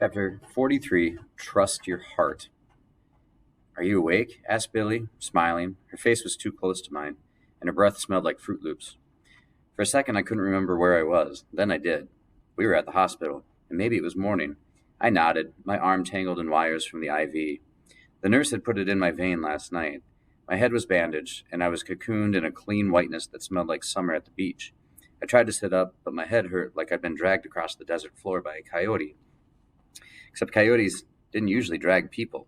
Chapter 43. Trust Your Heart. "Are you awake?" asked Billy, smiling. Her face was too close to mine, and her breath smelled like Fruit Loops. For a second, I couldn't remember where I was. Then I did. We were at the hospital, and maybe it was morning. I nodded, my arm tangled in wires from the IV. The nurse had put it in my vein last night. My head was bandaged, and I was cocooned in a clean whiteness that smelled like summer at the beach. I tried to sit up, but my head hurt like I'd been dragged across the desert floor by a coyote. Except coyotes didn't usually drag people.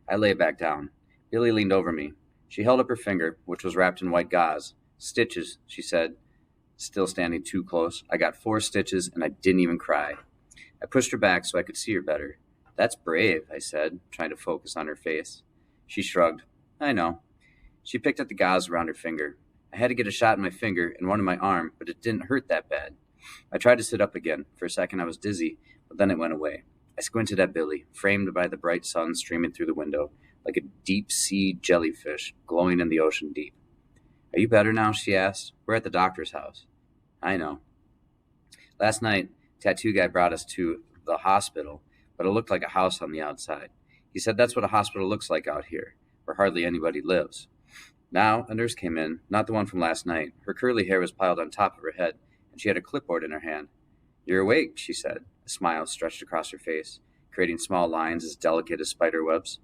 I lay back down. Billy leaned over me. She held up her finger, which was wrapped in white gauze. "Stitches," she said, still standing too close. "I got 4 stitches, and I didn't even cry." I pushed her back so I could see her better. "That's brave," I said, trying to focus on her face. She shrugged. "I know." She picked at the gauze around her finger. I had to get a shot in my finger and one in my arm, but it didn't hurt that bad. I tried to sit up again. For a second I was dizzy, but then it went away. I squinted at Billy, framed by the bright sun streaming through the window, like a deep-sea jellyfish glowing in the ocean deep. "Are you better now?" she asked. "We're at the doctor's house." "I know." Last night, Tattoo Guy brought us to the hospital, but it looked like a house on the outside. He said that's what a hospital looks like out here, where hardly anybody lives. Now, a nurse came in, not the one from last night. Her curly hair was piled on top of her head, and she had a clipboard in her hand. "You're awake," she said. A smile stretched across her face, creating small lines as delicate as spider webs.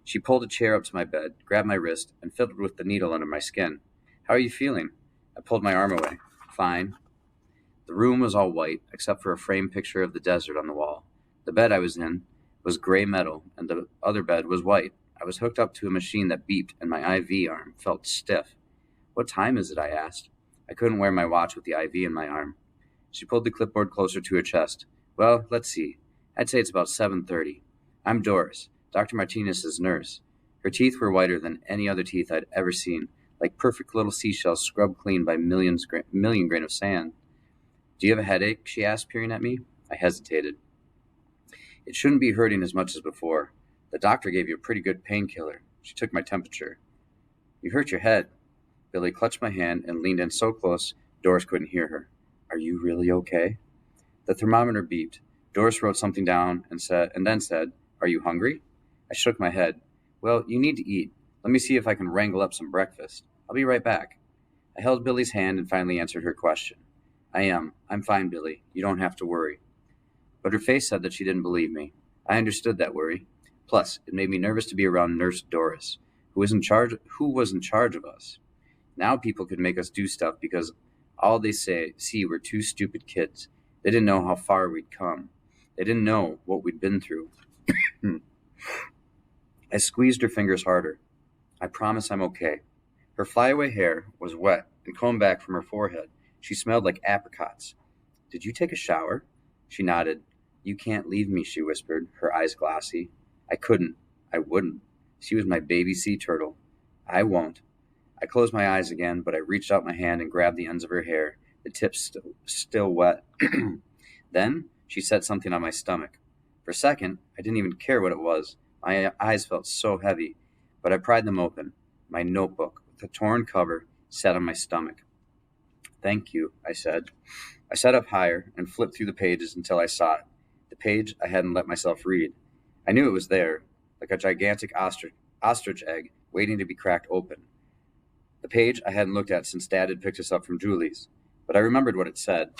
She pulled a chair up to my bed, grabbed my wrist, and fiddled with the needle under my skin. "How are you feeling?" I pulled my arm away. "Fine." The room was all white, except for a framed picture of the desert on the wall. The bed I was in was gray metal, and the other bed was white. I was hooked up to a machine that beeped, and my IV arm felt stiff. "What time is it?" I asked. I couldn't wear my watch with the IV in my arm. She pulled the clipboard closer to her chest. "Well, let's see. I'd say it's about 7:30. I'm Doris, Dr. Martinez's nurse." Her teeth were whiter than any other teeth I'd ever seen, like perfect little seashells scrubbed clean by million grain of sand. "Do you have a headache?" she asked, peering at me. I hesitated. "It shouldn't be hurting as much as before. The doctor gave you a pretty good painkiller." She took my temperature. "You hurt your head." Billy clutched my hand and leaned in so close Doris couldn't hear her. "Are you really okay?" The thermometer beeped. Doris wrote something down and then said, "Are you hungry?" I shook my head. "Well, you need to eat. Let me see if I can wrangle up some breakfast. I'll be right back." I held Billy's hand and finally answered her question. "I am. I'm fine, Billy. You don't have to worry." But her face said that she didn't believe me. I understood that worry. Plus, it made me nervous to be around Nurse Doris, who was in charge of us. Now people could make us do stuff because all they see were 2 stupid kids. They didn't know how far we'd come. They didn't know what we'd been through. I squeezed her fingers harder. "I promise I'm okay." Her flyaway hair was wet and combed back from her forehead. She smelled like apricots. "Did you take a shower?" She nodded. "You can't leave me," she whispered, her eyes glassy. I couldn't. I wouldn't. She was my baby sea turtle. "I won't." I closed my eyes again, but I reached out my hand and grabbed the ends of her hair, the tips still wet. Then she said something on my stomach. For a second, I didn't even care what it was. My eyes felt so heavy, but I pried them open. My notebook, with a torn cover, sat on my stomach. "Thank you," I said. I sat up higher and flipped through the pages until I saw it. The page I hadn't let myself read. I knew it was there, like a gigantic ostrich egg waiting to be cracked open. The page I hadn't looked at since Dad had picked us up from Julie's, but I remembered what it said.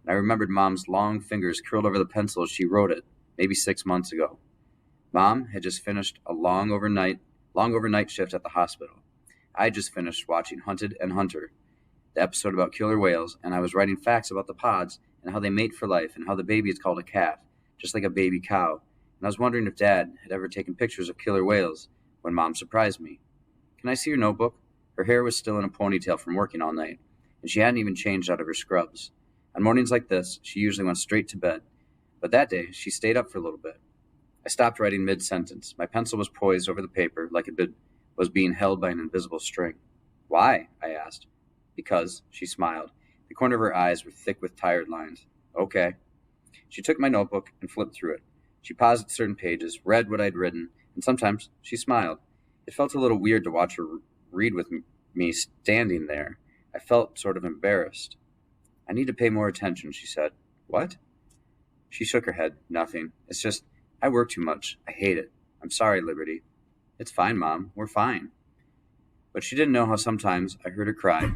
And I remembered Mom's long fingers curled over the pencil as she wrote it, maybe 6 months ago. Mom had just finished a long overnight shift at the hospital. I had just finished watching Hunted and Hunter, the episode about killer whales, and I was writing facts about the pods and how they mate for life and how the baby is called a calf, just like a baby cow. And I was wondering if Dad had ever taken pictures of killer whales when Mom surprised me. "Can I see your notebook?" Her hair was still in a ponytail from working all night, and she hadn't even changed out of her scrubs. On mornings like this, she usually went straight to bed, but that day she stayed up for a little bit. I stopped writing mid-sentence. My pencil was poised over the paper like it was being held by an invisible string. "Why?" I asked. "Because," she smiled. The corner of her eyes were thick with tired lines. "Okay." She took my notebook and flipped through it. She paused at certain pages, read what I'd written, and sometimes she smiled. It felt a little weird to watch her read with me standing there. I felt sort of embarrassed. "I need to pay more attention," she said. "What?" She shook her head. Nothing. It's just, I work too much. I hate it. I'm sorry, Liberty. It's fine, Mom. We're fine. But she didn't know how sometimes I heard her cry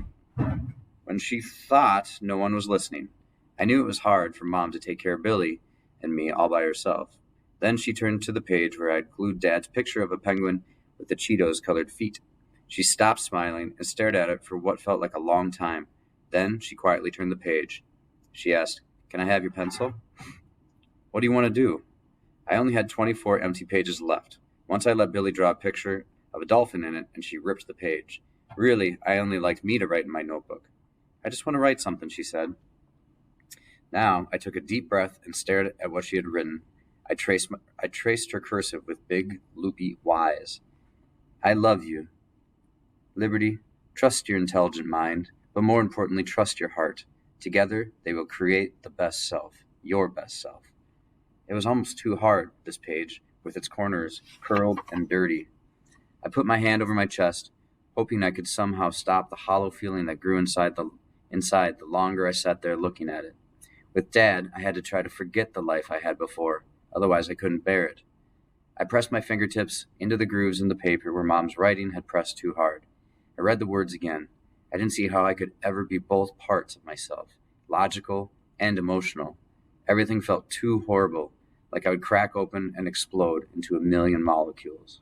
when she thought no one was listening. I knew it was hard for Mom to take care of Billy and me all by herself. Then she turned to the page where I'd glued Dad's picture of a penguin with the Cheetos colored feet. She stopped smiling and stared at it for what felt like a long time. Then she quietly turned the page. She asked, "Can I have your pencil?" "What do you want to do?" I only had 24 empty pages left. Once I let Billy draw a picture of a dolphin in it, and she ripped the page. Really, I only liked me to write in my notebook. "I just want to write something," she said. Now I took a deep breath and stared at what she had written. I traced her cursive with big, loopy Y's. "I love you, Liberty. Trust your intelligent mind, but more importantly, trust your heart. Together, they will create the best self, your best self." It was almost too hard, this page, with its corners curled and dirty. I put my hand over my chest, hoping I could somehow stop the hollow feeling that grew inside the longer I sat there looking at it. With Dad, I had to try to forget the life I had before, otherwise I couldn't bear it. I pressed my fingertips into the grooves in the paper where Mom's writing had pressed too hard. I read the words again. I didn't see how I could ever be both parts of myself, logical and emotional. Everything felt too horrible, like I would crack open and explode into a million molecules.